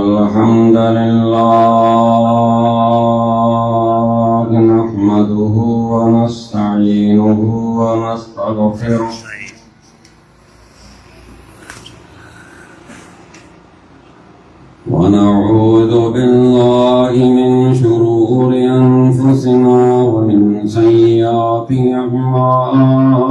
الحمد لله نحمده ونستعينه ونستغفره ونعوذ بالله من شرور أنفسنا ومن سيئات أعمالنا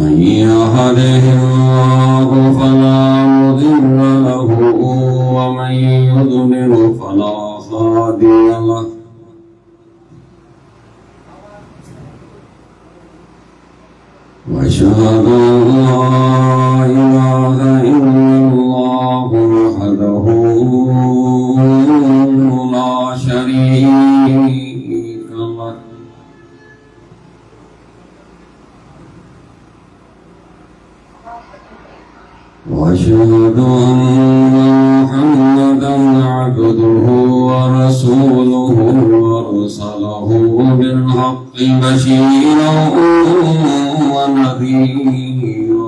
من يهده الله فلا مضل له ومن يضلل فلا هادي له وأشهد أن لا إله إلا الله وحده لا شريك له وأشهد أن محمدا عبده ورسوله أرسله بالحق بشيرا ونذيرا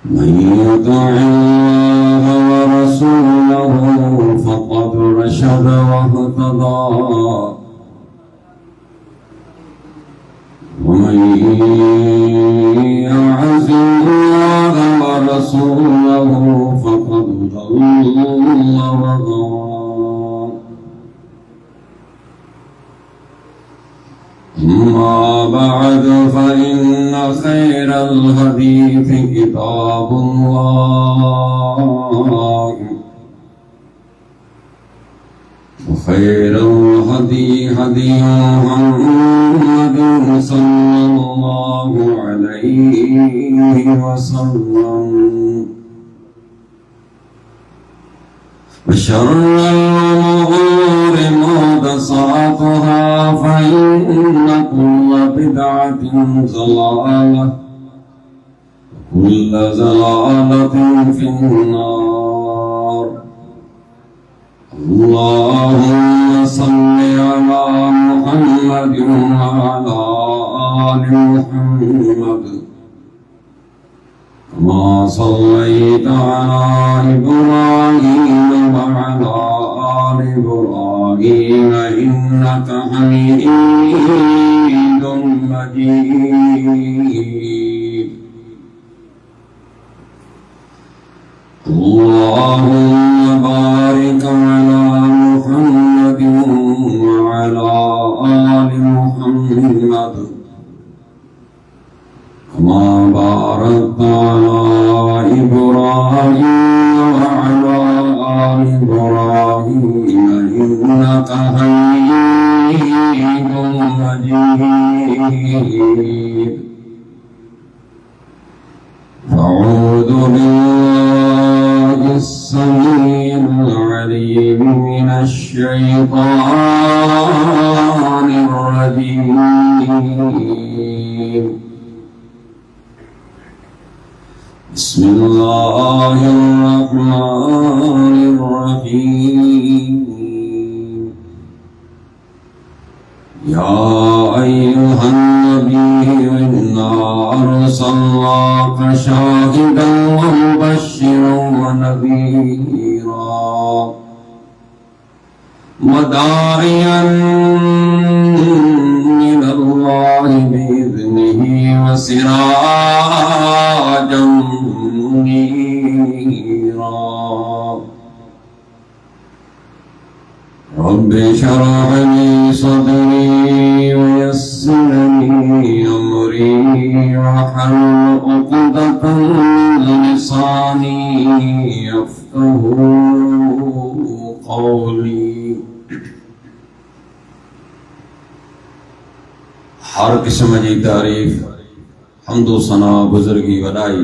من يطع الله ورسوله فقد رشد واهتدى ومن يعص الله ورسوله فقد ضل وغوى أما بعد فإن خير الحديث كتاب الله وخير الهدي هدي محمد صلى الله عليه وسلم وشر الأمور محدثاتها فإن كل بدعة ضلالة وكل ضلالة في النار اللهم صل على محمد وعلى آل محمد كما صليت على إبراهيم وعلى آل إبراهيم إنك حميد مجيد اللهم بارك على محمد وعلى آل محمد كما باركت على إبراهيم وعلى آل إبراهيم إنك حميد مجيد أعوذ بالله السميع العليم من الشيطان الرجيم بسم الله الرحمن الرحيم يا أيها النبي إنا أرسلناك شاهدا ومبشرا ونذيرا وداعيا إلى الله بإذنه وسراجا منيرا رب اشرح لي صدري ويسر لي أمري واحلل عقدة من لساني يفقهوا قولي हर किस्म जी तारीफ हम्दो सना बुजुर्गी वडाई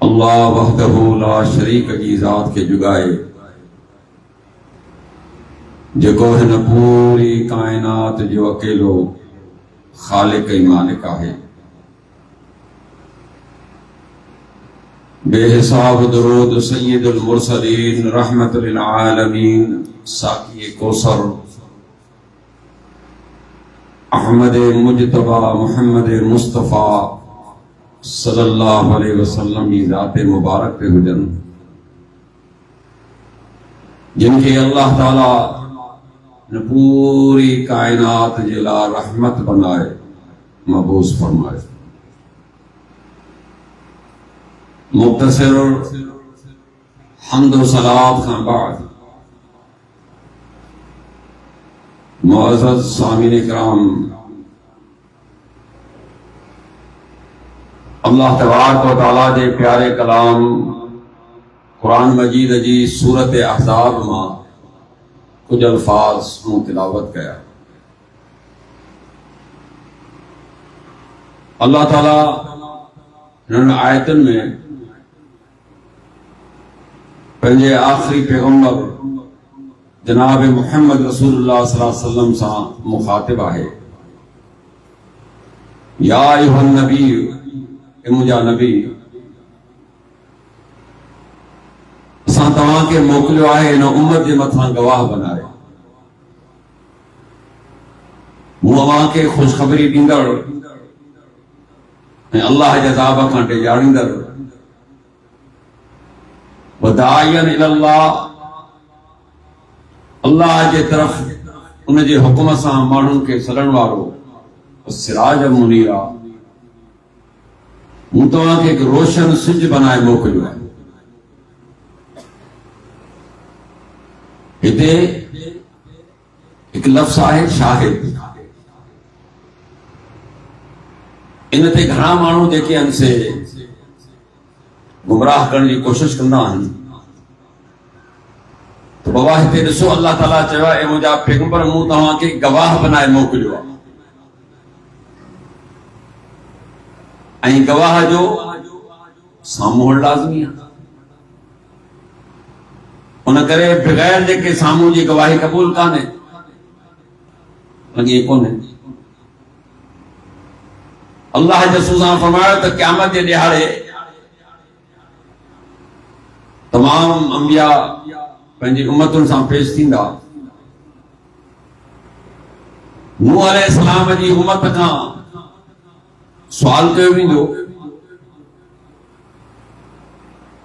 अल्लाह वहदहु ला शरीक जी ज़ात के जुगाए जेको हिन पूरी कायनात जो अकेलो खालिक ई मालिक आहे। बेहिसाब दरूद सय्यदुल मुरसलीन रहमतुल लिल आलमीन साकी कौसर अहमद मुजतबा मोहम्मद मुस्तफ़ा सल्लल्लाहु अलैहि वसल्लम की ज़ात मुबारक पे हुजन, जिनके अल्लाह ताला ने पूरी कायनात जिला रहमत बनाए मबूस फरमाए। मुख्तसर हम्द व सलात का बाद मुअज़्ज़ज़ सामीन इकराम, अल्लाह तबारक व तआला के प्यारे कलाम कुरान मजीद जी सूरत अहज़ाब में कुछ अल्फाज मूं तिलावत कया। अल्लाह ताला इन आयतन में पंहिंजे आखिरी पैगंबर जनाब मुहम्मद रसूलुल्लाह सल्लल्लाहु अलैहि वसल्लम सां मुखातिब आहे। या अय्युहन नबी, ए मुंहिंजा नबी, असां तव्हांखे मोकिलियो आहे इन उम्मत जे मथां गवाह बनाए। मूं अव्हांखे ख़ुशख़बरी ॾींदड़ ऐं अल्लाह जे अज़ाब खां टिजाड़ींदड़, वदाइयन इलल्लाह, अल्लाह जे तरफ़ उन जे हुक्म सां माण्हुनि खे सॾण वारो, सिराज मुनीरा, मूं तव्हांखे हिकु रोशन सिज बनाए मोकिलियो आहे। हिते हिकु लफ़्ज़ आहे शाहिद। इन ते घणा माण्हू जेके आहिनि से गुमराह करण जी कोशिश कंदा आहिनि। तो बाबा हिते ॾिसो, अल्लाह ताला चयो आहे, ए मुंहिंजा पैगंबर, मूं तव्हांखे गवाह बनाए मोकिलियो आहे। ऐं गवाह जो साम्हूं हुअणु लाज़मी आहे। उन करे बग़ैर जेके साम्हूं जी गवाही क़बूल कान्हे, लॻे कोन्हे। अल्लाह जे रसूल सां फरमायो त क़यामत जे ॾिहाड़े तमाम अंबिया पंहिंजी उम्मतुनि सां पेश थींदा। नूह अलैहिस्सलाम जी उम्मत खां सुवाल कयो वेंदो,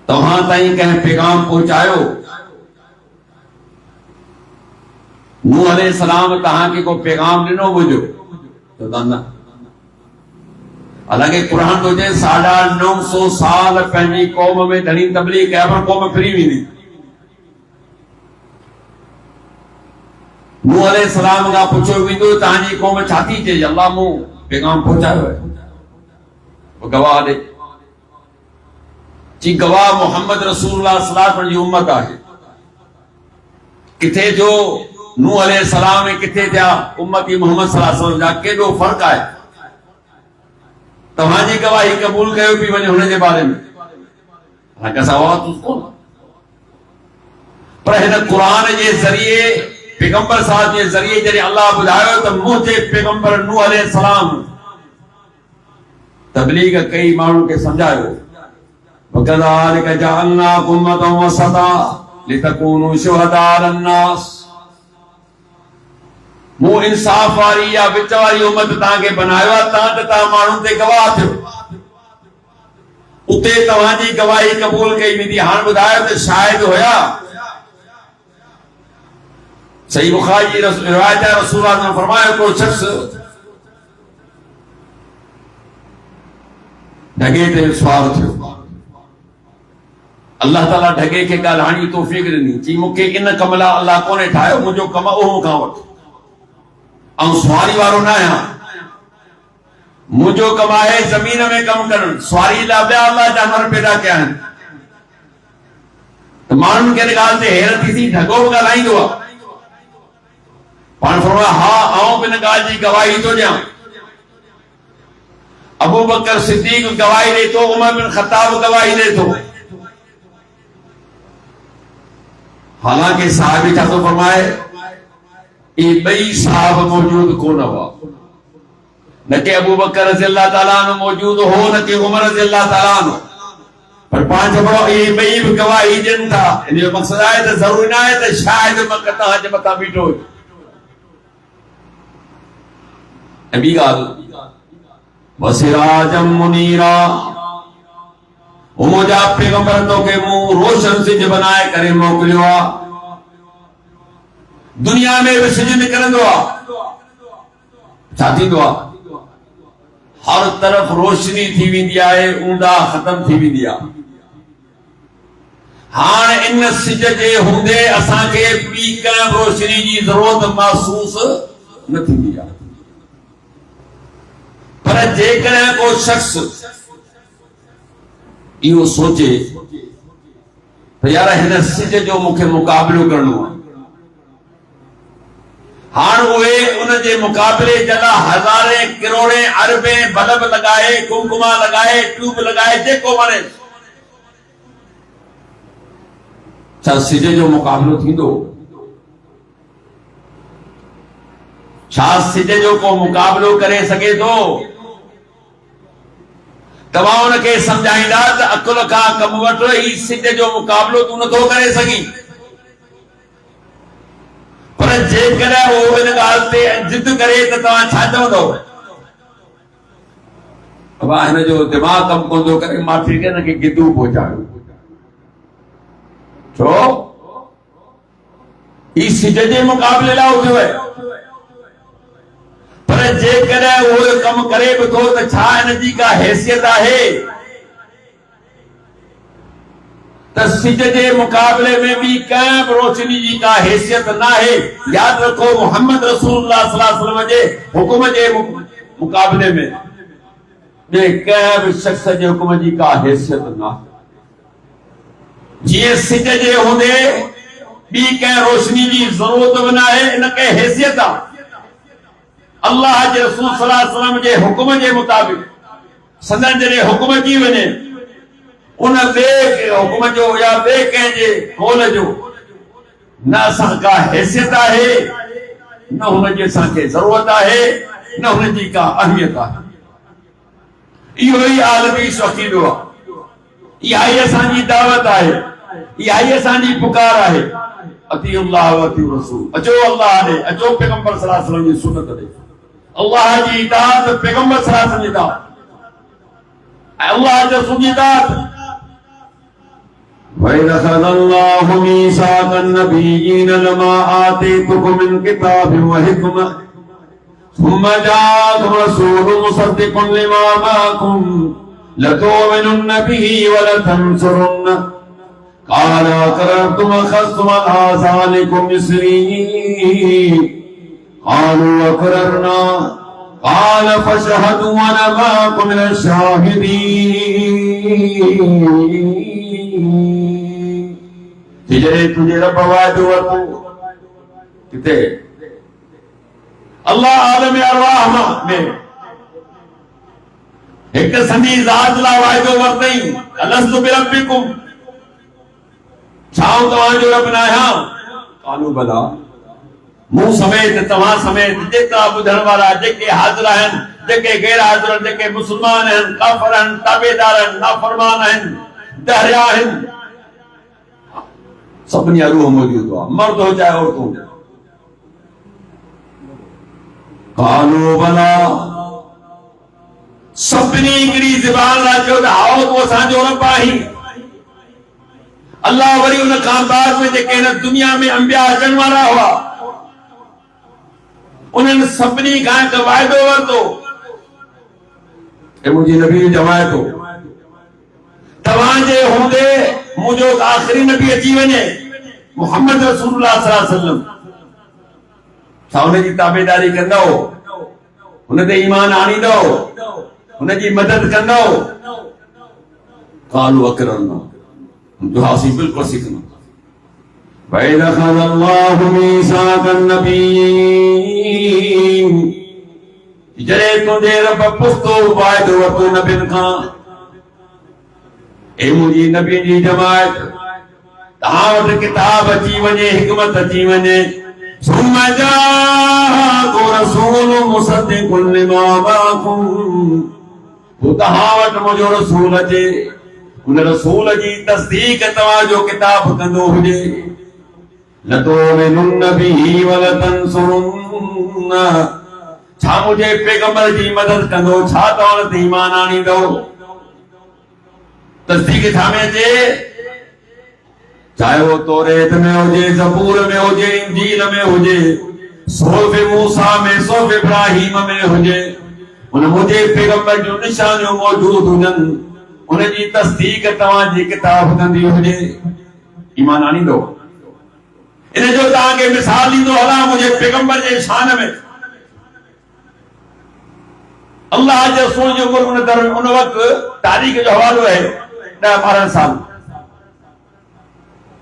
तव्हां ताईं कंहिं पैगाम पहुचायो? नूह अलैहिस्सलाम तव्हांखे को पैगाम ॾिनो मुंहिंजो? त न। हालांकि कुरान तो चए 950 साल पंहिंजी कौम में घणी तबलीग कया, पर कौम फिरी वेंदी। नूह अलैहिस्सलाम खां पुछियो वेंदो, तव्हांजी कौम छा थी चए? अल्लाह मूं पैगाम पहुचायो आहे। वो गवाह ॾे, जी गवाह मोहम्मद रसूलुल्लाह सल्लल्लाहु अलैहि वसल्लम जी उम्मत आहे। किथे जो नूह अलैहिस्सलाम ऐं किथे थिया उम्मती मोहम्मद सल्लल्लाहु अलैहि वसल्लम जा केॾो फ़र्क़ु आहे। तव्हांजी गवाही क़बूल कयो पई वञे हुन जे बारे में, हालांकि असां वात कोन। पर हिन क़ुरान जे ज़रिए, पैगंबर साहब जे ज़रिए जॾहिं अल्लाह ॿुधायो त मुंहिंजे पैगंबर नूह अलैहिस्सलाम तबलीग कई, माण्हुनि खे सम्झायो। वकज़ालिक जअलनाकुम उम्मतन वसता लितकूनू शुहदा अलन्नास, मूं इंसाफ वारी या विच वारी उम्मत तव्हांखे बनायो आहे, तव्हां माण्हुनि ते गवाह थियो। उते तव्हांजी गवाही क़बूल कई वेंदी। हाणे ॿुधायो त शायद हुया। सही बुखारी जी रिवायत है, रसूल ने फरमाया, कोई शख्स ढगे ते सवार थियो। अल्लाह ताला ढगे खे ॻाल्हाइण जी तौफ़ीक़ ॾिनी। चई, मूंखे इन कम लाइ अल्लाह कोन्हे ठाहियो, मुंहिंजो कम उहो खां वठि, ऐं सवारी वारो न आहियां। मुंहिंजो कम आहे ज़मीन में कमु करणु। सवारी लाइ ॿिया अल्लाह जानवर पैदा कया आहिनि। त माण्हुनि खे ॻाल्हि ते हैरत थी, ढगो बि ॻाल्हाईंदो आहे। पाण फरमाया, हा आऊं बि हिन ॻाल्हि जी गवाही थो ॾियां। अबू बकर सिद्दीक़ गवाही ॾे थो, उमर बिन ख़त्ताब गवाही ॾे थो। हालांकि साहिब छा थो फरमाए, ये बई साहब मौजूद कोन हुआ। न कि अबू बकर रज़ियल्लाहु ताला अन्हु मौजूद हो, न कि उमर रज़ियल्लाहु ताला अन्हु। पर पांच चवो ये बई भी गवाही ॾियनि था। इन जो मक़सदु आहे त ज़रूरी न आहे त शाहिद तव्हां जे मथां बीठो हुजे। ऐं ॿी ॻाल्हि वसिराजम मुनीरा, मुंहिंजा पैगंबर तोखे मूं रोशन सिज बनाए करे मोकिलियो आहे। दुनिया में बि सिज निकिरंदो आहे, छा थींदो आहे? हर तरफ़ रोशनी थी वेंदी आहे, ऊंदा ख़तम थी वेंदी आहे। हाणे इन सिज जे हूंदे असांखे ॿी कंहिं रोशनी जी ज़रूरत महसूस न थींदी आहे। पर जेकॾहिं को शख़्स इहो सोचे त यार हिन सिज जो मूंखे मुक़ाबिलो करणो आहे, हाणे उहे उन जे मुक़ाबले जे लाइ हज़ारे किरोड़े अरबे बल्ब लॻाए, कुमकुमा लॻाए, ट्यूब लॻाए, जेको वणे, छा सिज जो मुक़ाबिलो थींदो? छा सिज जो को मुक़ाबिलो करे सघे थो? तव्हां उनखे सम्झाईंदा त अकुल खां कम वठो, ही सिज जो मुक़ाबिलो तूं नथो करे सघीं। पर जेकॾहिं उहो इन ॻाल्हि ते जिद करे त तव्हां छा चवंदव? तव्हां हिन जो दिमाग़ कमु कोन थो करे, मां ठीकु आहे हिनखे गिदू पहुचायो। छो? ही सिज जे मुक़ाबले लाइ उथियो आहे। पर जेकॾहिं उहो कमु करे बि थो त छा हिन जी का हैसियत आहे त सिज जे मुक़ाबले में बि कंहिं बि रोशनी जी का हैसियत न आहे। यादि रखो, मोहम्मद रसूलुल्लाह सल्लल्लाहु अलैहि वसल्लम जे हुकुम जे मुक़ाबले में ॿिए कंहिं बि शख़्स जे हुकुम जी का हैसियत न आहे। जीअं सिज जे हूंदे ॿी कंहिं रोशनी जी ज़रूरत बि न आहे, इनखे हैसियत आहे। अल्लाह जे रसूल सल्लल्लाहु अलैहि वसल्लम जे हुकुम जे मुताबिक़ संदन जॾहिं हुकुम अची वञे, उन ॿिए हुकुम जो या ॿिए कंहिंजे कौल जो न असां का हैसियत आहे, न हुनजी असांखे ज़रूरत आहे, न हुनजी का अहमियत आहे। इहो ई आलमी अक़ीदो आहे, इहा ई असांजी दावत आहे, इहा ई असांजी पुकार आहे। अतीउल्लाह व अतीउ रसूल, अचो अल्लाह ॾे, अचो पैगंबर सल्लल्लाहु अलैहि वसल्लम जी सुन्नत ॾे। अल्लाह जी इताअत, पैगंबर सल्लल्लाहु अलैहि वसल्लम जी इताअत, अल्लाह जे रसूल जी इताअत। وَإِذْ أَخَذَ اللَّهُ مِيثَاقَ النَّبِيِّينَ لَمَا آتَيْتُكُم مِّن كِتَابٍ وَحِكْمَةٍ ثُمَّ جَاءَكُمْ رَسُولٌ مُصَدِّقٌ لِّمَا مَعَكُمْ لَتُؤْمِنُنَّ بِهِ وَلَتَنصُرُنَّهُ قَالَ أَقْرَرْتُمْ وَأَخَذْتُمْ عَلَىٰ ذَٰلِكُمْ إِصْرِي قَالُوا أَقْرَرْنَا قَالَ فَاشْهَدُوا وَأَنَا مَعَكُم مِّنَ الشَّاهِدِينَ। जॾहिं तुंहिंजे रब वाइदो वरितो किथे? अल्लाह आलम अरवाह में हिक संदी ज़ात लाइ वाइदो वरितई, अलस्तु बिरब्बिकुम, छा तव्हांजो रब न आहियां? कानू भला, मूं समेत तव्हां समेत जेतिरा ॿुधण वारा, जेके हाज़िर आहिनि, जेके गैर हाज़िर, जेके मुस्लमान आहिनि, काफ़िर आहिनि, ताबेदार आहिनि, नाफ़रमान आहिनि, दहरिया आहिनि, सभिनी जा रूह मौजूद हुआ, मर्द हो चाहे औरतूं। कानू भला, सभिनी हिकिड़ी ज़बान लाइ चयो त हाओ तूं असांजो रब आहीं। अल्लाह वरी उन खां बाद में जेके हिन दुनिया में अंबिया अचण वारा हुआ, उन्हनि सभिनी खां हिकु वाइदो वरितो, मुंहिंजी नबी जमायतो, तव्हांजे हूंदे मुंहिंजो आख़िरी नबी अची वञे, मोहम्मद रसूलुल्लाह सल्लल्लाहु अलैहि वसल्लम, छा हुनजी ताबेदारी कंदव? हुन ते ईमान आणींदव? हुनजी मदद कंदव? कालू अकरना, दुआसी बिल्कुलु सिखना। वइज़ अख़ज़ अल्लाहु मीसाक़ अन्नबिय्यीन, जॾहिं तुंहिंजे रब पुख़्तो वाइदो वरितो नबियुनि खां, ए मुंहिंजी नबी जी जमायत, तव्हां वटि किताब अची वञे, हिकमत अची वञे, ثم جاءكم رسول مصدق لما معكم, तव्हां वटि मुंहिंजो रसूल अचे, उन रसूल जी तस्दीक तव्हांजो किताब कंदो हुजे लतुमिनुन बिही वलतंसुरुन छा मुझे पैगंबर जी मदद कंदो छा तव्हां ते ईमान आणींदो तस्दीक छा में अचे चाहे वो तौरेत में हुजे ज़बूर में हुजे इंजील में हुजे सोफ़ मूसा में सोफ़ इब्राहिम में हुजे उन मुझे पैगंबर जो निशानियों मौजूद हुजन उन जी तस्दीक तव्हां जी किताब कंदी हुजे ईमान आणींदो इन जो तव्हांखे मिसाल ॾींदो हलां मुझे पैगंबर जे शान में अल्लाह जे रसूल जो उन वक्त तारीख़ जो हवालो है 10-12 साल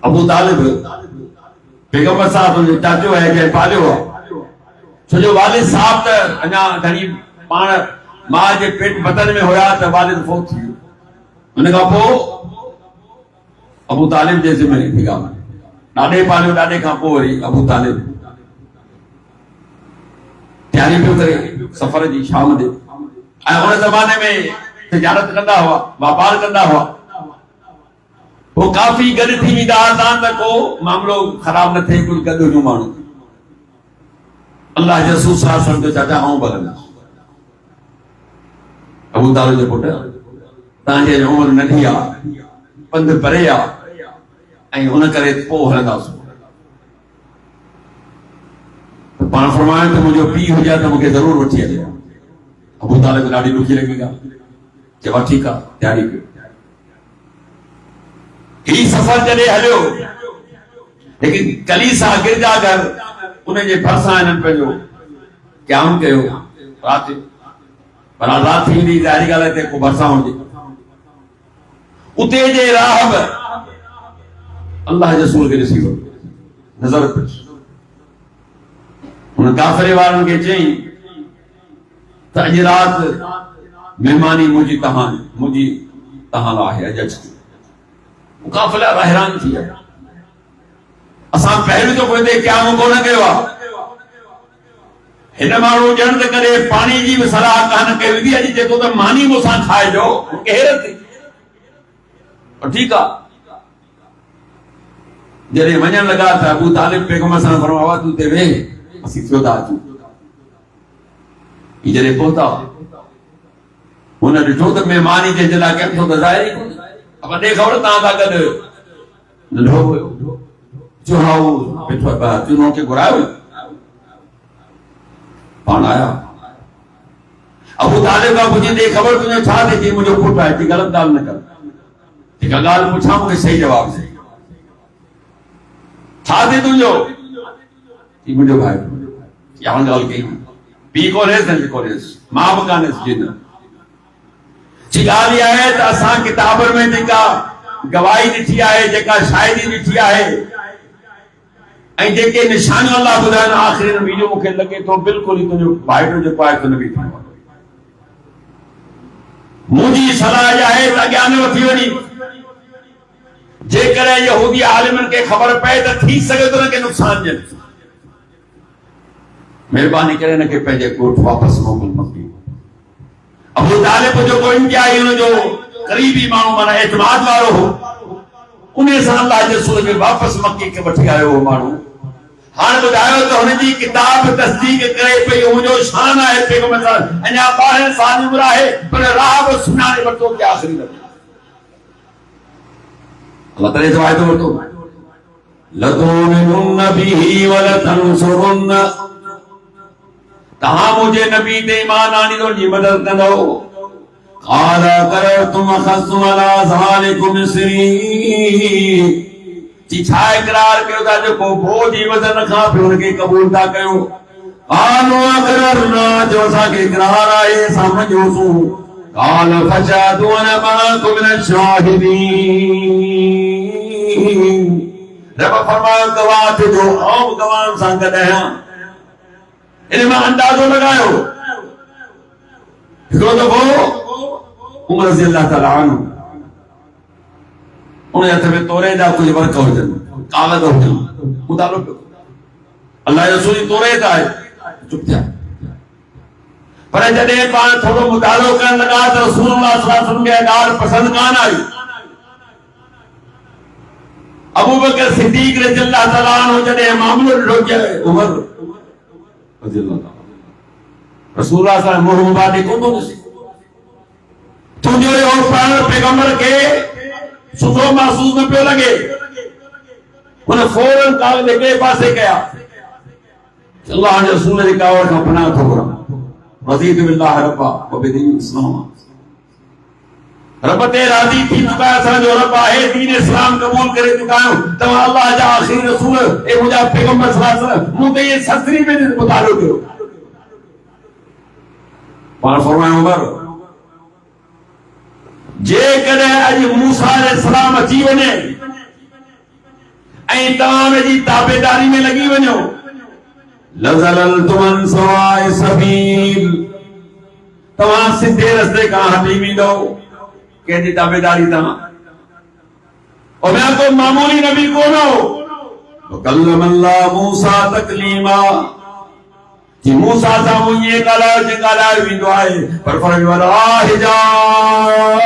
अबू तालिब पैगंबर साहब जो चाचो है जे पालियो छो जो वालिद साहब त अञा घणी पाण मां जे पेट बतन में हुया त वालिद फोत थी वियो उन खां पोइ अबू तालिब जे ज़िम्मे थी ॻाल्हि ॾाॾे पालियो ॾाॾे खां पोइ वरी अबू तालिब तयारी पियो करे सफ़र जी शाम ते ऐं उन ज़माने में तिजारत कंदा हुआ वापार कंदा हुआ वो काफ़ी गॾु थी वेंदा हुआ त को मामलो ख़राब न थिए कुझु गॾु हुजूं माण्हू अल्लाह जे रसूल सल्लल्लाहु अलैहि वसल्लम जो चाचा आऊं बलंदा अबू तालिब जो पुट तव्हांजे उमिरि नंढी आहे पंधु परे आहे ऐं उन करे पोइ हलंदासीं पाण फरमायो त मुंहिंजो पीउ हुजे त मूंखे ज़रूरु वठी हले अबू तालिब ॾाढी ॾुखी लॻी ॻाल्हि चयो ठीकु आहे तयारी कयो ही सफ़र जॾहिं हलियो लेकिन कलीसा गिरजाघर उन जे भरिसां हिननि पंहिंजो क़याम कयो राति पर राति थी वेंदी ज़ाहिरी ॻाल्हि आहे को भरिसां हुजे उते जे राहब अल्लाह जे रसूल खे ॾिसी वियो नज़र हुन काफ़िरे वारनि खे चई त अॼु राति महिमानी मुंहिंजी तव्हां लाइ आहे अॼु अचो काफ़िला हैरान थी विया असां पहिरियों तो कोई क़याम कोन कयो आहे हिन माण्हू ॼण त करे पाणी जी बि सलाह कान कई वेंदी अॼु जेको त मानी मूंसां खाइजो हैरत थी ठीकु आहे जॾहिं वञण लॻा त अबू तालिब पैगंबर सां फरमायो तूं ते वेह असीं थियो था अचूं जॾहिं पहुता हुन ॾिठो त महिमानी जे लाइ केर थो त ज़ाहिरी कोन्हे अब ॾे ख़बर तव्हां सां गॾु नंढो हुयो जो हा वेठो चूनो खे घुरायो पाण आया अबू तालिब खां पुछी ॾे ख़बर तुंहिंजो छा थिए चई मुंहिंजो पुटु आहे ग़लति ॻाल्हि न कर जेका ॻाल्हि पुछां मूंखे सही जवाबु ॾे छा थिए तुंहिंजो मुंहिंजो भाई या ॻाल्हि कई पीउ कोन्हेसि न कोन्हेसि मां बि कान्हेसि जिन जी ॻाल्हि इहा आहे त असां किताबनि में जेका गवाही ॾिठी आहे जेका शायरी ॾिठी आहे ऐं जेके निशानियूं अल्लाह ॿुधाइनि आख़िरी में जो मूंखे लॻे थो बिल्कुलु ई तुंहिंजो भाइटो जेको आहे तुंहिंजो बि थींदो मुंहिंजी सलाह इहा आहे त अॻियां न वठी वञी जेकर यहूदी आलिमनि खे ख़बर पए त थी सघे थो हुनखे नुक़सान ॾियनि महिरबानी करे हिनखे पंहिंजे ॻोठ वापसि मोकिल मकी अबू तालिब जो को इंतहाई हुन जो करीबी माण्हू माना एतमाद वारो हो उन सां अल्लाह जे रसूल खे वापसि मकी खे वठी आयो हो माण्हू हाणे ॿुधायो त हुनजी किताब तस्दीक करे पई मुंहिंजो शान आहे पैगंबर सां अञा 12 साल उमिरि आहे पर राह बि सुञाणे वरितो कि आख़िरी न अल्लाह ताला जो वाइदो वरितो लतुमिनुन बिही वलतंसुरुन तहां मुझे नबी ते ईमान आणींदो जी मदद कंदो قال करतुम खसु अला ज़ालिकुम सिरी जी छा इकरार कयो था जेको बोझी वज़न खां बि हुनखे क़बूल था कयो قالوا अक़ररना जो असांखे इकरार आहे समझोसूं قال फशहदू अना माकुम मिन शाहिदीन रब फरमायो गवाह जो आऊं गवाहनि सां गॾु आहियां इन में अंदाज़ो लगायो हिकिड़ो दफ़ो उमर रज़ी अल्लाह ताला अन्हु उन हथ में तोरे जा कुछ वर्क हुजनि कागज़ हुजनि मुतालो अल्लाह जो रसूल तोरे था चुप थिया पर जॾहिं पाण थोरो मुतालो करण लॻा त रसूलुल्लाह सल्लल्लाहु अलैहि वसल्लम खे ॻाल्हि पसंदि कान आई अबू बकर सिद्दीक रज़ियल्लाहु ताला अन्हु जॾहिं मामलो ॾिठो चए उमर रज़ियल्लाहु ताला रसूलुल्लाह सल्लल्लाहु अलैहि वसल्लम मुबारक कोन थो ॾिसे तुंहिंजो इहो पाण पैगंबर खे सुठो महसूस न पियो लॻे उन फौरन कागज़ हिकिड़े पासे कया अल्लाह जे रसूल जे कावड़ खां पनाह थो घुरां रज़ीतु बिल्लाहि रब्बा व बिदीनिल इस्लाम रब ते राज़ी थी चुका असांजो रब आहे दीन इस्लाम क़बूल करे चुका आहियूं तव्हां अल्लाह जा आख़िरी रसूल ऐं मुंहिंजा पैगंबर सल्लल्लाहु अलैहि वसल्लम मूं ते इहे सतरी में मुतालो कयो पाण फरमायो उमर जेकॾहिं अॼु मूसा अलैहिस्सलाम अची वञे ऐं तव्हां हुनजी ताबेदारी में लॻी वञो लज़लल्तुम अन सवाइ सबील तव्हां सिधे रस्ते खां हटी वेंदो कंहिंजी ताबेदारी तव्हां और मैं को मामूली नबी कोन हो कल्लम अल्लाह मूसा तकलीमा कि मूसा सां मुंहिंजे ॻाल्हायो वेंदो आहे पर फर्क़ वाला हिजाब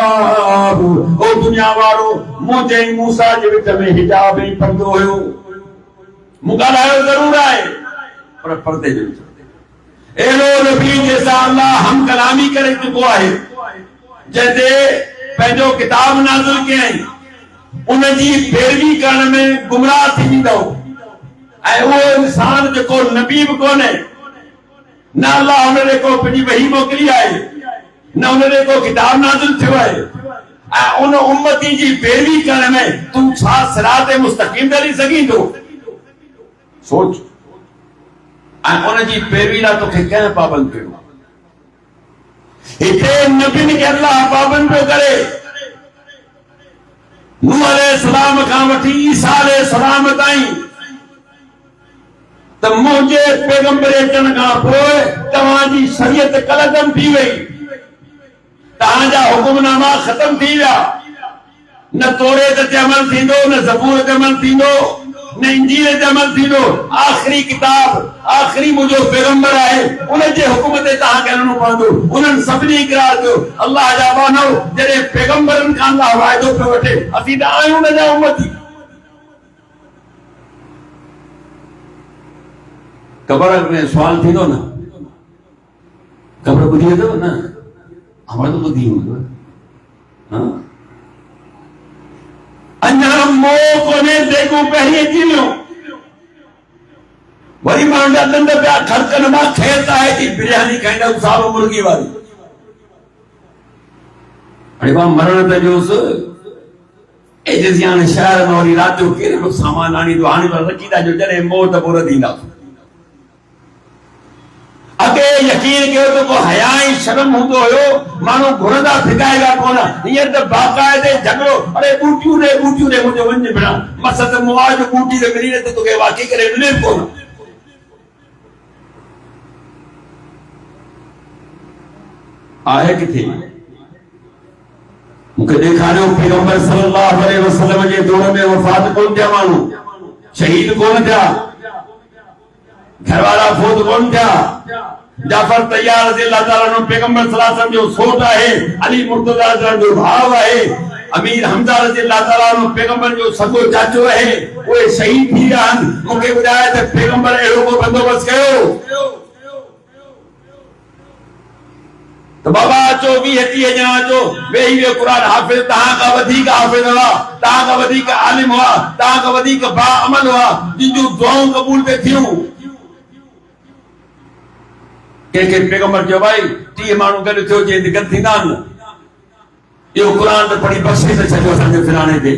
ओ दुनिया वारो मूं चई मूसा जे विच में हिजाब ऐं पर्दो हुयो मूं ॻाल्हायो ज़रूर आहे पर पर्दे जे विच में अहिड़ो नबी जंहिंसां अल्लाह हम कलामी करे चुको आहे जंहिंते पंहिंजो किताब नाज़िल कयईं उनजी पैरवी करण में गुमराह थी वेंदो ऐं उहो इंसान जेको नबी बि कोन्हे न अल्लाह हुनखे को पंहिंजी वही मोकिली आहे न हुनखे को किताब नाज़िल थियो आहे ऐं उन उम्मती जी पैरवी करण में तूं छा सिरात मुस्तक़ीम ते हली सघींदो सोच ऐं उनजी पैरवी लाइ तोखे कंहिं पाबंद कयो हिते नबियुनि खे अल्लाह पाबंद पियो करे नूह अलैहिस्सलाम खां वठी ईसा अलैहिस्सलाम ताईं त मुंहिंजे पैगंबर अचण खां पोइ तव्हांजी शरीयत कलदम थी वई तव्हांजा हुकुमनामा ख़तम थी विया न तौरेत ते अमल थींदो न ज़बूर ते अमल थींदो न इंजील ते अमल थींदो आख़िरी किताब आख़िरी मुंहिंजो पैगंबर आहे उनजे हुकुम ते तव्हांखे हलणो पवंदो उन्हनि सभिनी इक़रार कयो अल्लाह जा बानो जॾहिं पैगंबरनि खां अल्लाह वाइदो पियो वठे असीं त आहियूं उनजा उम्मती कब्र में सवाल थींदो न कब्र ॿुधी अथव न हमारे तो ॿुधी हूंदो हाँ अञा मोह कोन्हे जेको पहिरीं अची वियो वरी माण्हू जा दंद पिया खड़कनि मां खेत आहे थी बिरयानी खाईंदा सारो मुर्गी वारी हाणे मां मरण ते ॾियोसि ए जेसीं हाणे शहर में वरी राति जो कहिड़े बि सामान आणींदो हाणे रखी था जो जॾहिं मोह त पोइ रधींदासीं अगे यकीन कयो त को हया ऐं शर्म हूंदो हुयो माण्हू घुरंदा फिकाएगा कोन हींअर त बाक़ाइदे झगड़ो अरे बूटियूं ॾे मुंहिंजो वञ भेणा मसत मुआज बूटी ते मिली त तोखे वाक़ई करे मिले कोन आहे किथे मूंखे ॾेखारियो पैगंबर सल्लल्लाहु अलैहि वसल्लम जे दौर में वफ़ात कोन थिया माण्हू शहीद कोन थिया घरवारा फोत कोन थिया जाफर तैयार रज़ियल्लाहु ताला अन्हु पैगंबर सल्लल्लाहु अलैहि वसल्लम जो सोट आहे अली मुर्तज़ा जो भाउ आहे अमीर हमजा रज़ियल्लाहु ताला अन्हु पैगंबर जो सगो चाचो आहे उहे शहीद थी विया आहिनि मूंखे ॿुधाए त पैगंबर अहिड़ो को बंदोबस्त कयो तो बाबा अचो 20-30 ॼणा अचो वेही वियो क़ुरान हाफ़िज़ तव्हां खां वधीक हाफ़िज़ हुआ तव्हां खां वधीक आलिम हुआ तव्हां खां वधीक बाअमल हुआ जिन जूं दुआऊं क़बूल पे थियूं के पैगंबर चयो भाई 30 माण्हू गॾु थियो जे गॾु थींदा आहिनि इहो क़ुरान त पढ़ी बख़्शे त छॾियो असांजे फिराणे ते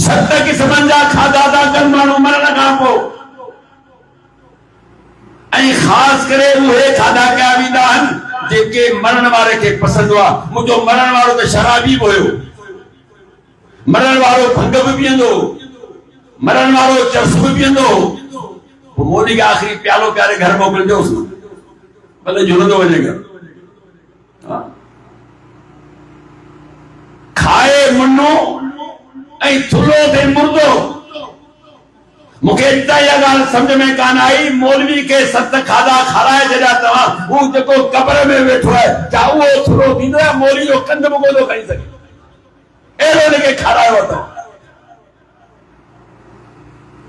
7 क़िस्मनि जा खाधा था कनि माण्हू मरण खां पोइ ऐं ख़ासि करे उहे खाधा कया वेंदा आहिनि जेके मरण वारे खे पसंदि हुआ मुंहिंजो मरण वारो त शराबी बि हुयो मरण वारो भंग बि पीअंदो मरण वारो चर्स बि पीअंदो पोइ मोदी खे आख़िरी प्यालो प्यारे घर मोकिलिजोसि भले झुलंदो वञे घर खाए मुनो ऐं थुलो थिए मुर्दो मूंखे इता इहा ॻाल्हि सम्झ में कान आई मौलवी खे 7 खाधा खाराए छॾिया तव्हां उहो जेको कब्र में वेठो आहे छा उहो थुलो थींदो आहे मौलवी जो कंध बि कोन थो खणी सघे अहिड़ो हिनखे खारायो अथव,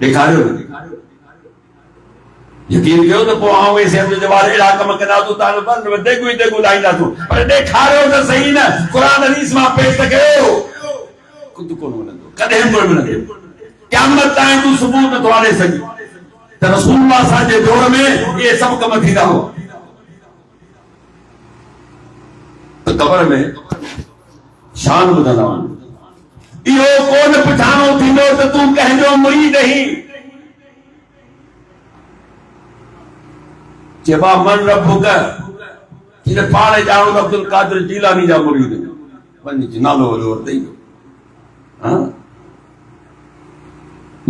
ॾेखारियो न। यकीन कयो त पोइ आऊं इहे सिहत जो जवाब अहिड़ा कम कंदासूं तव्हां देगू ई देगू लाहींदासूं, पर ॾेखारियो त सही न, क़ुरान हदीस मां पेश त कयो। खुद कोन मिलंदो, कॾहिं बि कोन मिलंदो, क़यामत ताईं तूं सबूत नथो आणे सघीं त रसूलुल्लाह असांजे दौर में इहे सभु कम थींदा हुआ। त क़बर में शान ॿुधंदा वञो, इहो कोन पुछाणो थींदो त तूं कंहिंजो मुरीद आहीं। चइबा मन रब्बुक, हिन पाण ॼाणो त अब्दुल कादिर जीलानी जा मुरीद, वञी नालो वॾो वरितई।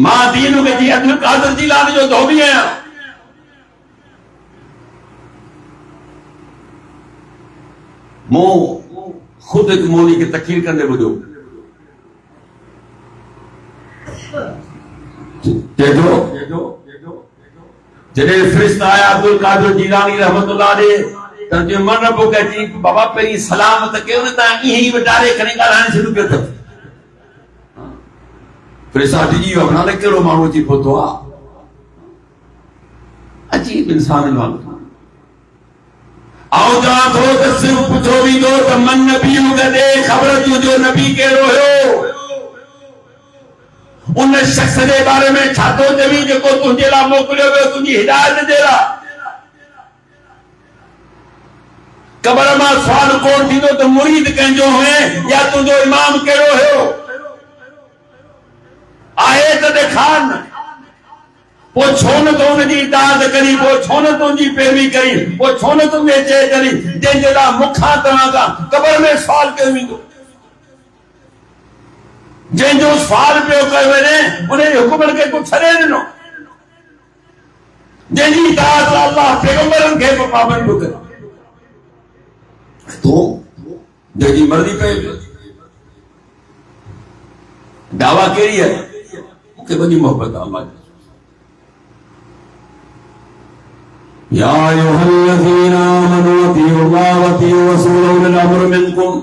मां दीन खे जी अब्दुल कादिर जीलानी जो धोबी आहियां। मूं खुद हिकु मौली खे तकरीर कंदे ॿुधो, जॾहिं फ़रिश्ता आया अब्दुल कादिर जीलानी रहमतुल्लाह अलैहि त जो मन रब्बुक जी बाबा पहिरीं सलाम त कयो न, तव्हां ईअं ई वटारे खणी ॻाल्हाइण शुरू कयो अथव। फ़रिश्ता डिॼी वियो, नाले कहिड़ो माण्हू अची पहुतो आहे, अजीब इंसान वांगुरु। आऊं चवां थो त सिर्फ़ पुछो वेंदो त मन नबी गॾे ख़बर तुंहिंजो नबी कहिड़ो हुयो, उन शख्स जे बारे में छा थो चवीं जेको तुंहिंजे लाइ मोकिलियो वियो तुंहिंजी हिदायत जे लाइ। क़बर मां सुवाल कोन थींदो त मुरीद कंहिंजो हुए या तुंहिंजो इमाम कहिड़ो हुयो, आहे त ॾेखार न। पोइ छो न तो हुनजी इताअत करी, पोइ छो न तुंहिंजी पैरवी करी, पोइ छो न तुंहिंजे चए करी जंहिंजे लाइ मूंखां तव्हां खां क़बर में सुवाल कयो वेंदो। जंहिंजो सुवाल पियो कयो वञे उन हुकुमनि खे तूं छॾे ॾिनो, जंहिंजी इताअत अल्लाह पैगंबरनि खे पाबंद पियो करे, तूं जंहिंजी मर्ज़ी कयो। दावा कहिड़ी आहे, मूंखे वॾी मोहबत आहे अल्लाह जी। या अय्युहल्लज़ीना आमनू अतीउल्लाह व अतीउ रसूलहु उलिल अम्रि मिनकुम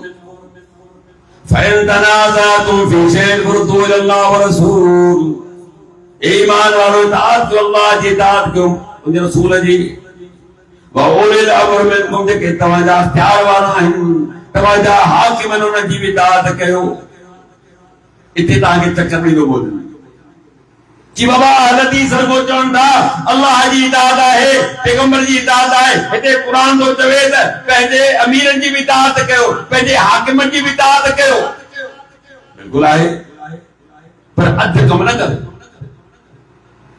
फ़इन तनाज़अतुम फ़ी शैइन फ़रुद्दूहु इलल्लाह व रसूल। ईमान वारो इताअत कयो, अल्लाह जी इताअत कयो, उनजे रसूल जी। व उलिल अम्रि मिनकुम, जेके तव्हांजा इख्तियार वारा आहिनि, तव्हांजा हाकिम आहिनि, उन्हनि जी बि इताअत कयो। इते तव्हांखे चकर ॾींदो बोल जी बाबा हदीस को चवनि था अल्लाह जी इताअत आहे, पैगंबर जी इताअत आहे। हिते क़ुरान थो चवे त पंहिंजे अमीरनि जी बि इताअत कयो, पंहिंजे हाकिमनि जी बि इताअत कयो। बिल्कुलु आहे, पर अधु कम न कर।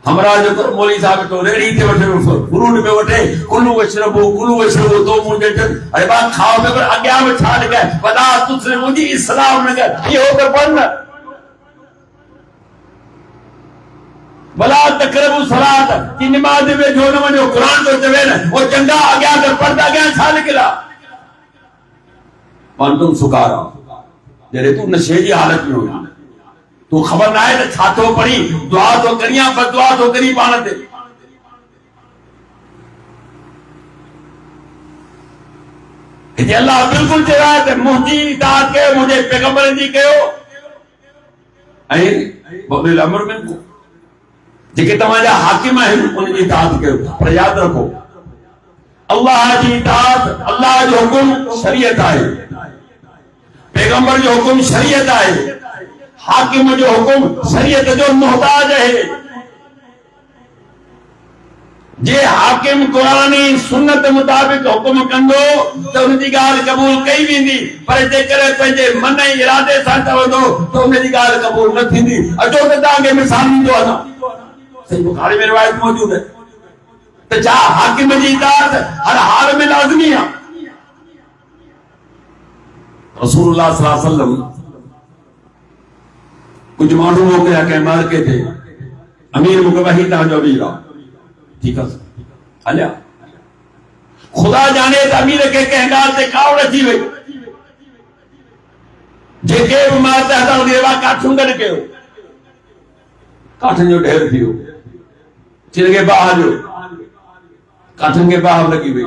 हमरा जो मौलवी साहब तो रेड़ी ते वठे, फ्रूट में वठे, कुलू वशरबो तो मुंहिंजे अरे बा खाओ में, पर अॻियां में छा लिखा है, वला तुस्रिफू, मुंहिंजी इस्लाम न कर, इहो त पढ़ न। भला तकरबू सलात की नमाज में जो न वञो, क़ुरान तो चवे न, वो चंगा अॻियां त पढ़, अॻियां छा लिखियलु आहे। तुम सुकारा, जॾहिं तूं नशे जी हालत में हुई, तूं ख़बर न आहे त छा थो पढ़ी, दुआ थो करी या बददुआ थो करी पाण ते। हिते अल्लाह बिल्कुलु चयो आहे त मुंहिंजी इताअत कयो, मुंहिंजे पैगंबरनि जी कयो, ऐं उलिल अम्रि मिनकुम, जेके तव्हांजा हाकिम आहिनि उनजी इताअत कयो। पर यादि रखो, अल्लाह जी इताअत, अल्लाह जो हुकुम शरीयत आहे, पैगंबर जो हुकुम शरीयत आहे, हाकिम जो हुकुम शरीयत जो मोहताज आहे। जे हाकिम क़ुरानी सुन्नत मुताबिक़ हुकुम कंदो त उनजी ॻाल्हि क़बूल कई वेंदी, पर जेकर पंहिंजे मन ऐं इरादे सां चवंदो त उनजी ॻाल्हि क़बूल न थींदी। अचो त तव्हांखे मिसाल ॾींदो असां, सही बुखारी में रिवायत मौजूद है तो जा हाकिम जी इताअत हर हाल में लाज़मी है। रसूलुल्लाह सल्लल्लाहु अलैहि वसल्लम कुछ माण्हू मोकिलिया कंहिं मार्के थे, अमीर मूंखे वही तव्हांजो अमीर आहे, ठीक है हलिया। खुदा जाने त अमीर खे कंहिं ॻाल्हि ते कावड़ अची वई, जेके बि मां चाहता हूं काठूं गॾु कयो, काठनि जो ढेर थी वियो, चिरगे बाह जो काठनि खे बाह लॻी वई।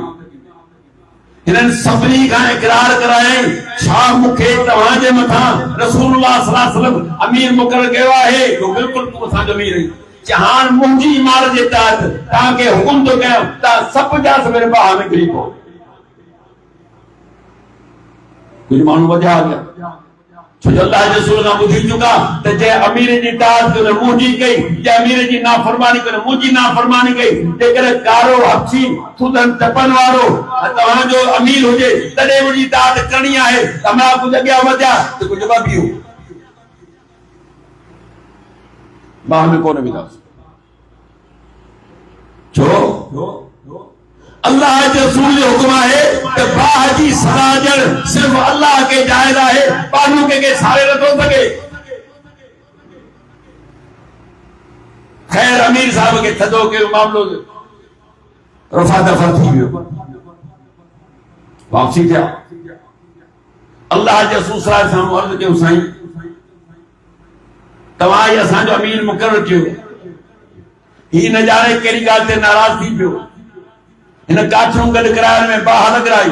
इन्हनि सभिनी खां इकरार कराए छा मूंखे तव्हांजे मथां रसूलुल्लाह सल्लल्लाहु अलैहि वसल्लम अमीर मुक़रर कयो आहे जो बिल्कुलु तूं असांजो अमीर आहीं हाणे मुंहिंजी इमारत जे तहत तव्हांखे हुकुम थो कयां तव्हां सभु जा सवेरे बाहि में किरी पओ कुझु माण्हू वधिया गया छो जो अल्लाह जे रसूल खां ॿुधी चुका त जे अमीर जी ताक़त हुन मुंहिंजी कई जे अमीर जी नाफ़रमानी कई मुंहिंजी नाफ़रमानी कई जेकर कारो हब्सी थूधन टपन वारो तव्हांजो अमीर हुजे तॾहिं मुंहिंजी ताक़त करणी आहे त मां कुझु अॻियां वधिया त कुझु ॿ बियो बाहि में कोन वेंदासीं छो अल्लाह जे रसूल जो हुक्म आहे त बाहि जी सदा ॾियणु सिर्फ़ अल्लाह खे जाइज़ आहे ॿारु के सारे नथो सघे ख़ैर अमीर साहब खे थधो कयो मामलो रफ़ा दफ़ा थी वियो वापसी थिया अल्लाह जे रसूल सल्लल्लाहु अलैहि वसल्लम अर्ज़ कयो साईं तव्हां ही असांजो अमीर मुक़रर कयो ही न ॼाणे कहिड़ी ॻाल्हि ते नाराज़ थी पियो हिन काठियूं गॾु कराइण में बाहि लॻराई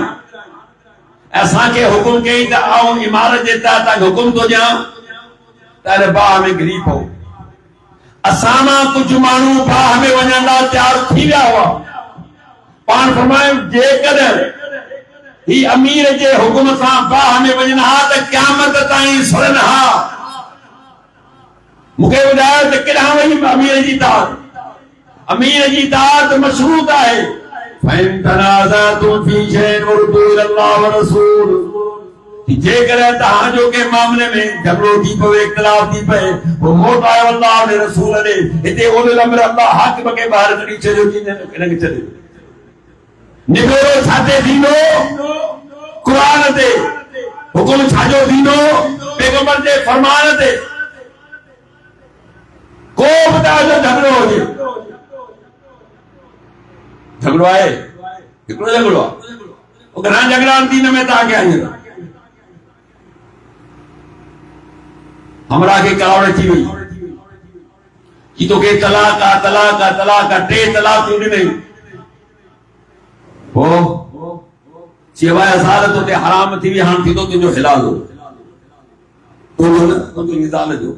असांखे हुकुम कई त आऊं इमारत जे तहत तव्हांखे हुकुम थो ॾियां त हिन बाहि में घिरी पओ असां मां कुझु माण्हू बाहि में वञण लाइ तयार थी विया हुआ पाण फरमायो जेकॾहिं ही अमीर जे हुकुम सां बाहि में वञनि हा त क़यामत ताईं सड़नि हा मूंखे ॿुधायो त केॾांहुं वई अमीर जी ताक़त अमीर जी ताक़त मशरूत आहे فإن تنازعتم في شيء فردوه إلى الله ورسوله जेकर तव्हांजो के मामले में झगड़ो थी पवे इख्तिलाफ थी पए वो मोटायो अल्लाह ने रसूल ने हिते उलिल अम्र अल्लाह हाकिम खे ॿाहिरि कढी छॾियो हिनखे छॾे निबेरो छाते थींदो क़ुरान ते हुकुम छाजो थींदो पैगंबर जे फरमान ते को बि तव्हांजो झगड़ो हुजे झगड़ो आहे हिकिड़ो झगड़ो आहे वो घणा झगड़ा दीन में तव्हांखे आहिनि हमरा के कावड़ थी वई कि तोखे तलाक आहे टे तलाक ॾिनई पोइ सिवाय असां तोते हराम थी वई हाणे थींदो तुंहिंजो हिलाल हो तुंहिंजी ज़ाल जो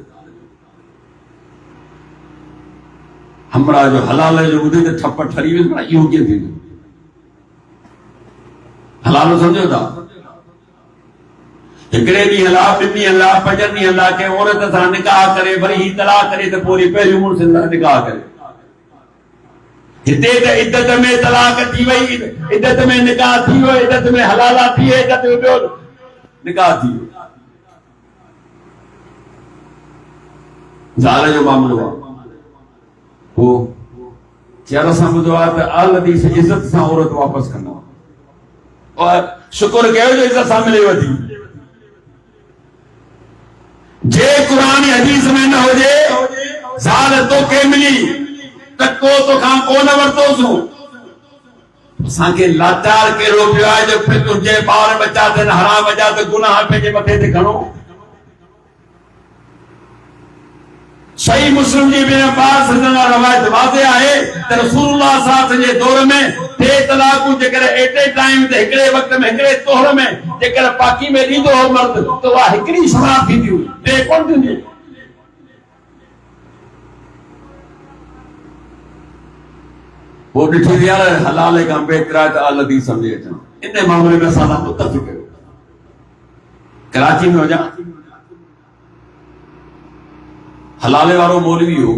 हमरा जो हलाल जो ॿुधे त ठप ठरी वेंदो न इहो कीअं थींदो हलाल सम्झो था हिकिड़े ॾींहुं हला ॿिनि ॾींहं हला 5 ॾींहं हला कंहिं औरत सां निकाह करे वरी ही तलाक करे त पोइ पहिरियों मुड़ुस सां निकाह करे हिते त इद्दत में तलाक थी वई इद्दत में निकाह थी वियो इद्दत में हलाला थी वई इद्दत में ॿियो निकाह थी वियो ज़ाल जो मामलो आहे वो चेहरा सां ॿुधो आहे त आल हदीस इज़त सां औरत वापसि कंदा और शुक्र कयो जो इज़त सां मिले वधी जे कुरान हदीस में न हुजे ज़ाल तोखे मिली त को तोखां कोन वरितोसि असांखे लाचार कहिड़ो पियो आहे जो फिर तुंहिंजे ॿार बचा थियनि हराम वॼा त गुनाह पंहिंजे मथे ते खणो सही मुस्लिम जी में पास रवायत वाज़े आहे त रसूलुल्लाह सल्लल्लाहु अलैहि वसल्लम जे दौर में 3 तलाकूं जेकर एट ए टाइम ते हिकिड़े वक़्त में हिकिड़े तोहर में जेकर पाकी में ॾींदो हो मर्द त उहा हिकिड़ी समाप्त थींदी हुई ॿिए कोन थींदी पोइ ॾिठी यार हलाल खां बेतरा त अलॻि ई सम्झे अचनि इन मामले में असां सां मुतफ़िक़ कयो कराची में वञा हलाले वारो मौलवी हो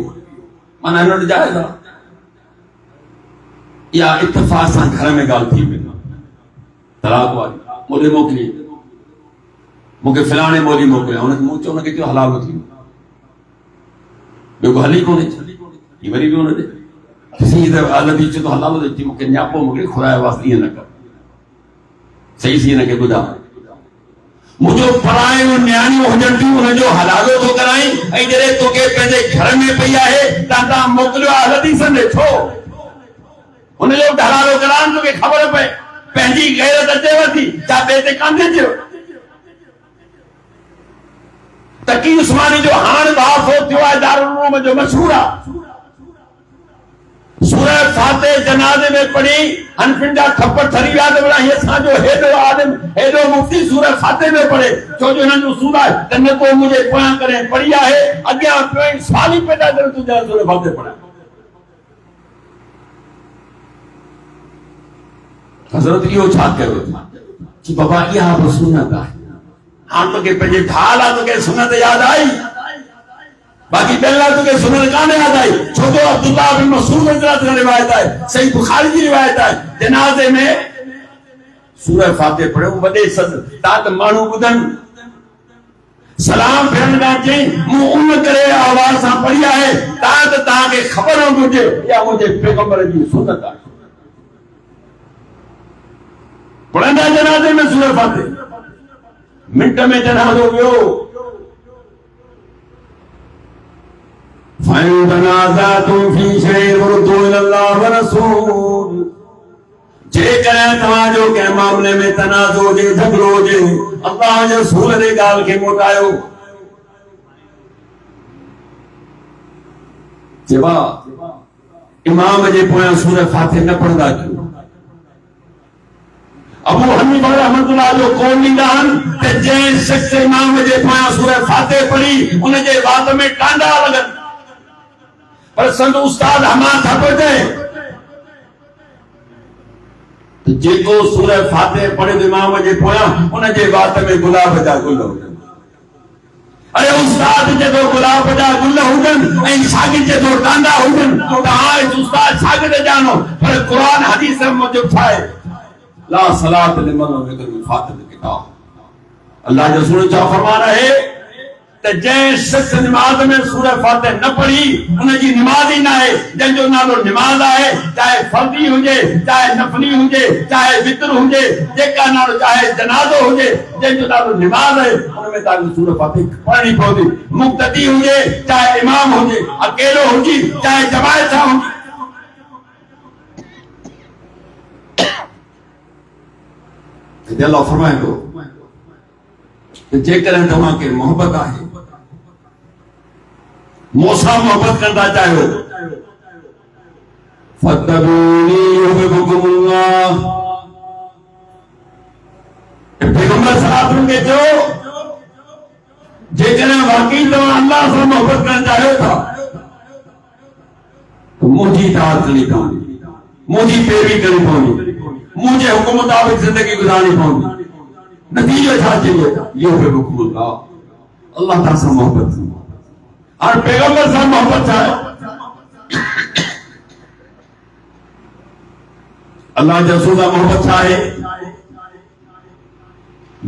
माना हिन जायज़ आहे या इत्तेफाक सां घर में ॻाल्हि थी पई तलाक वारी मोले मोकिली मूंखे फलाणे मौलवी मोकिलिया हुनखे मूं चयो हुनखे चयो हलालो थी ॿियो हली कोन्हे ही वरी बि हुन ॾे त अलॻि चयो त हलालो थी मूंखे न्यापो मोकिले खुदा वास्ते ईअं न कर सही सी हिनखे ॿुधा मुझो परायूं न्याणियूं हुजनि थियूं हुनजो हलालो थो कराई ऐं जॾहिं तोखे पंहिंजे घर में पई आहे तव्हां मोकिलियो आहे हदीसनि ॾे छो हुनजो हलालो कराइण तोखे ख़बर पए पंहिंजी गैरत अचेव थी छा ॿिए ते कान थी अचेव तकी उस्मानी जो हाणे वाफ़ो थियो आहे दारुल उलूम जो मशहूर आहे सूरह फातिह जनाज़े में पढ़ी हनफिन जा खप्पर ठरी विया त बड़ा हे साजो हेडो आदम हेडो मुफ्ती सूरह फातिह में पढ़े छो जो न जो सूरह त न को मुझे पोया करे पढ़ी है अग्या पोइ साली पैदा कर तू जा सूरह फातिह पढ़ा हजरत इहो छा कयो कि बाबा इहा बि सुन्नत आहे हां तो के पंहिंजे ढाल आ तो के सुन्नत याद आई बाकी बेला तो के सुन्नत काने याद आई छो तो अब्दुल्लाह बिन मसूद हजरत की रिवायत है सही बुखारी की रिवायत है जनाजे में सूरह फातिह पढ़ो वडे सद तात मानू बुधन सलाम फेरन का चई मु उन करे आवाज सा पढ़िया है तात ता के खबर मुझे या मुझे पैगंबर की सुन्नत है पढ़ंदा जनाजे में सूरह फातिह मिनट में जनाजो वियो फ़इन तनाज़अतुम फ़ी शैइन फ़रुद्दू इलल्लाह व रसूल जे करे तवा जो के मामले में तनाज़ो जे झगड़ो जे अल्लाह जे रसूल दे गाल के मोटायो जेबा इमाम जे पोया सूरह फातिह न पढ़दा क्यों अबू हनीफा रहमतुल्लाह जो कौल ॾींदान त जंहिं शख़्स इमाम जे पोयां सूरह फातिह पढ़ी उन जे वात में टांडा लॻनि पर संत उस्ताद हमा था पढ़े तो जेको सूरह फातिह पढ़े इमाम जे पोयां उन जे वात में गुलाब जा गुल हुजनि अरे उस्ताद जे तो गुलाब जा गुल हुजनि ऐं शागिर्द जे तो टांडा हुजनि तो हां उस्ताद शागिर्द जानो पर कुरान हदीस मुजब ठाए ला सलात लिमन ज़िक्र फातिह किताब अल्लाह जो रसूल जा फरमान है त जंहिं शख़्स नमाज में सूरह फातिह न पढ़ी उन जी नमाज ही ना है जंहिंजो नालो नमाज आहे चाहे फर्दी हुजे चाहे नफली हुजे चाहे वितर हुजे जेका नालो चाहे जनाज़ो हुजे जंहिंजो नालो नमाज है उनमें तव्हांखे सूरह फातिह पढ़णी पवंदी मुक़्तदी हुजे चाहे इमाम हुजे अकेलो हुजे चाहे जमात सां हुजे अल्लाह फरमाए थो कि जेकॾहिं तव्हांखे मोहब्बत आहे मूंसां मोहब्बत कंदा चाहियो फतबूनी युहिब्बुकुमुल्लाह पैगंबर सल्लल्लाहु अलैहि वसल्लम के जो जेकॾहिं वाकई तव्हां अल्लाह सां मोहब्बत करणु चाहियो था तो मुंहिंजी इताअत करणी पवंदी मुंहिंजी पैरवी करणी पवंदी मुझे हुक्म मुताबिक जिंदगी गुजारनी पड़ेगी नतीजो छा चाहिए ये हुकुमुल्लाह अल्लाह ताला से मोहब्बत और पैगंबर से मोहब्बत है अल्लाह के रसूल से मोहब्बत है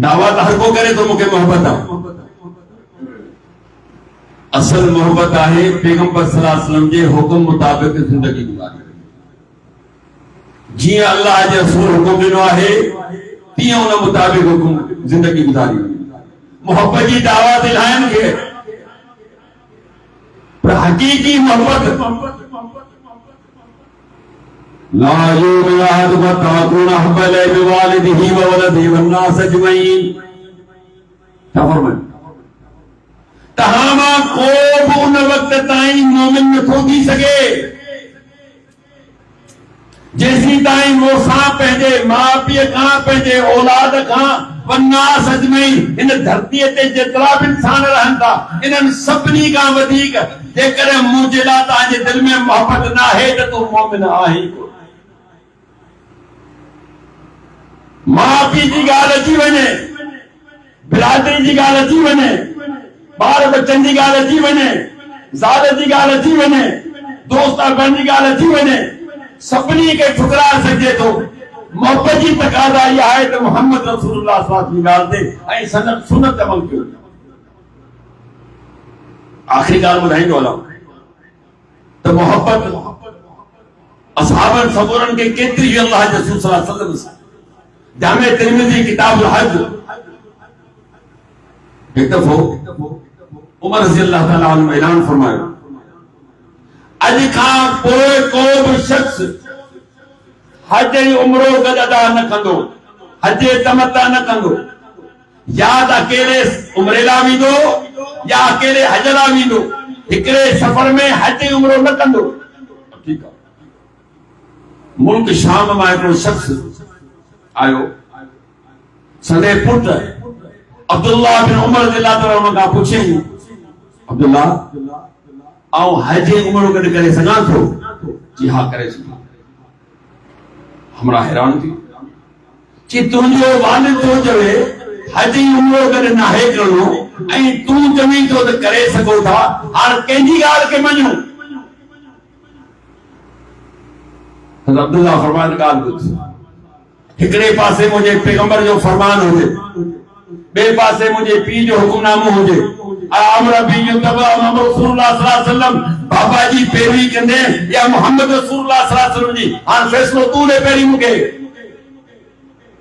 दावत हर को करे तो मुझे मोहब्बत है असल मोहब्बत है पैगंबर सल्लल्लाहु अलैहि वसल्लम के हुक्म मुताबिक जिंदगी गुजारनी जी अल्लाह जे रसूल हुकुम दिनो है तीअं उन मुताबिक हुकुम जिंदगी गुजारी मोहब्बत की दावा दिलायन के पर हकीकी मोहब्बत ला युमिनु अहदुकुम तकुन अहब्बा इलैहि बिवालिदिही व वलदिही वन नास अजमईन क्या फरमाए तहामा को भी उन वक्त ताईं मोमिन नथो थी सके जैसी ताई मोसा पंहिंजे मां पीउ खां पंहिंजे औलाद खां वन्नास अजमईन इन धरतीअ ते जेतिरा बि इंसान रहनि था इन्हनि सभिनी खां वधीक जेकॾहिं मुंहिंजे लाइ तव्हांजे दिलि में मोहब्बत न आहे त तूं मोमिन आहीं मां पीउ जी ॻाल्हि अची वञे बिरादरी जी ॻाल्हि अची वञे ॿार बच्चनि जी ॻाल्हि अची वञे ज़ाल जी ॻाल्हि अची वञे दोस्त अहबान जी ॻाल्हि अची वञे सभिनी खे ठुकराए सघे थो मोहब्बत जी तकाज़ा इहा आहे त मोहम्मद रसूलुल्लाह सल्लल्लाहु अलैहि वसल्लम जी ॻाल्हि ते ऐं संदन सुन्नत अमल कयो आख़िरी ॻाल्हि ॿुधाईंदो हलां त मोहब्बत असहाबन सबूरन के केतिरी अल्लाह जे रसूल सल्लल्लाहु अलैहि वसल्लम जामे तिरमिज़ी किताबुल हज एक दफ़ो उमर रज़ी अल्लाह ताला अन्हु ऐलान फरमायो अज खां पोइ को भी शख्स हज जी उम्रो गॾु अदा न कंदो हज तमत्ता न कंदो या त अकेले उम्रे लाइ वेंदो या अकेले हज लाइ वेंदो हिकिड़े सफ़र में हज उम्रो न कंदो ठीक आहे मुल्क शाम में एक शख्स आयो, संदे पुट अब्दुल्ला बिन उमर रज़ियल्लाहु ताला अन्हु खां पुछे, अब्दुल्ला आऊं हज उमरो गॾु करे सघां थो? जी हा करे सघां। हमरा हैरान थी कि तुंहिंजो वालिद थो चवे हज उमरो गॾु नाहे करणो ऐं तूं चवीं थो त करे सघो था। हाणे कंहिंजी ॻाल्हि खे मञूं? अब्दुल्ला फरमान ॻाल्हि ॿुध, हिकिड़े पासे मुंहिंजे पैगंबर जो फरमान हुजे, ॿिए पासे मुंहिंजे पीउ जो हुकुमनामो हुजे, बाबा जी पैरवी कंदे या मोहम्मद रसूलुल्लाह सल्लल्लाहु अलैहि वसल्लम जी? हाणे फैसलो तूं ॾे पहिरीं मूंखे।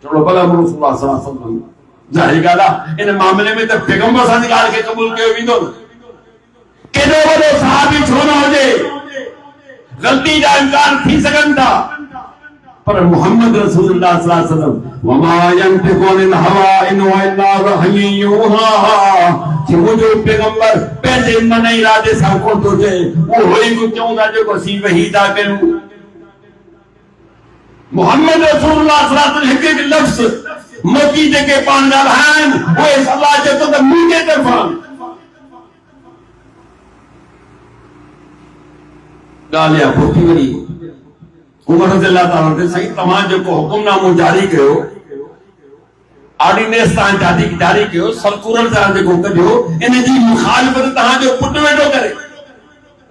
चलो भला रसूलुल्लाह सल्लल्लाहु अलैहि वसल्लम ज़ाहिर ॻाल्हि आहे इन मामले में त पैगंबर सां जी ॻाल्हि खे क़बूल कयो वेंदो न। केॾो वॾो सहाबी छो न हुजे, ग़लती जा इम्कान थी सघनि था, पर मोहम्मद रसूलुल्लाह सल्लल्लाहु अलैहि वसल्लम वमा यंतिकु अनिल हवा इन हुवा इल्ला वहय्युन यूहा, कि मुंहिंजो पैगंबर पंहिंजे मन इरादे सां कोन थो चए, उहो ई कुझु चऊं था जेको असीं वही था कयूं। मोहम्मद रसूलुल्लाह सल्लल्लाहु अलैहि वसल्लम हिकु हिकु लफ़्ज़ मोती जेके पाण ॻाल्हाइनि उहे अल्लाह चए थो त मुंहिंजे तरफ़ां। ॻाल्हि आहे पोइ थी वई उमर रज़ियल्लाहु ताला अन्हु साईं तव्हां जेको हुकुमनामो जारी कयो, ऑर्डिनेंस तव्हां जारी कयो, सर्कुलर तव्हां जेको कढियो, इन जी मुखालिफ़त तव्हांजो पुटु वेठो करे।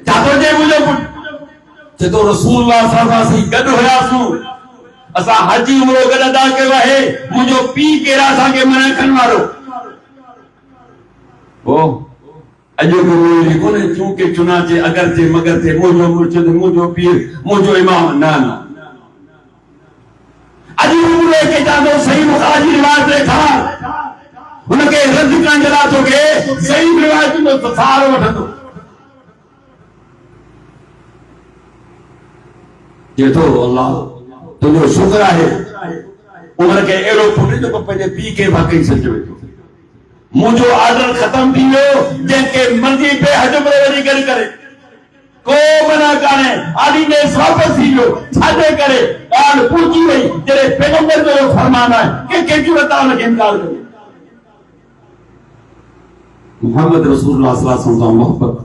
छा थो चए मुंहिंजो पुटु? चए थो रसूलुल्लाह सल्लल्लाहु अलैहि वसल्लम असीं गॾु हुयासीं, असां हज उमरो गॾु अदा कयो आहे, मुंहिंजो पीउ केरु असांखे मना करण वारो? अॼु कोन्हे तूं के चुनाचे अगर थे मगर थे मुंहिंजो मुर्शिद मुंहिंजो पीर मुंहिंजो इमाम, न न अॼु उमरे खे चवंदो सही बुखारी जी रिवायत ॾेखार, हुनखे रद्द करण जे लाइ तोखे सही रिवायत जो सहारो वठंदो। चए थो अल्लाह तुंहिंजो शुक्र आहे उमर खे अहिड़ो पुटु जेको पंहिंजे पीउ खे वाकई सम्झ वेठो। मुंहिंजो ऑर्डर ख़त्म थी वियो, जंहिंखे मर्ज़ी बेहद में वरी गॾु करे को मना कान्हे, ऑर्डिनेंस वापसि थी वियो। छाजे करे ॻाल्हि पहुची वई जॾहिं पैगंबर जो फरमान आहे, कंहिंखे ज़रूरत आहे हुनखे इनकार करे। मोहम्मद रसूलुल्लाह सल्लल्लाहु अलैहि वसल्लम सां मोहबत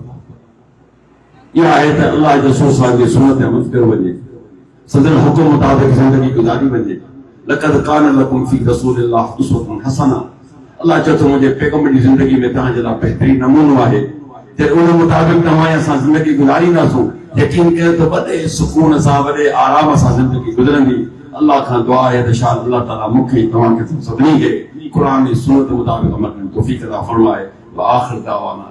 इहा आहे त अल्लाह जे रसूल साहिब जी सुन्नत अमल कयो वञे, सदन हुकुम मुताबिक़ ज़िंदगी गुज़ारी वञे। लक़द कान लकुम फी रसूलिल्लाह उसवतुन हसना, अल्लाह चए थो मुंहिंजे पैगंबर जी ज़िंदगी में तव्हांजे लाइ बहितरीन नमूनो आहे। जॾहिं उन मुताबिक़ तव्हां असां ज़िंदगी गुज़ारींदासूं, यकीन कयो त वॾे सुकून सां वॾे आराम सां ज़िंदगी गुज़रंदी। अल्लाह खां दुआ आहे त शायदि अल्लाह ताला मूंखे तव्हांखे सभिनी खे क़ुरान जी सुन्नत मुताबिक़ अमल करण जी तौफ़ीक़ अता फ़रमाए। व आख़िर दावाना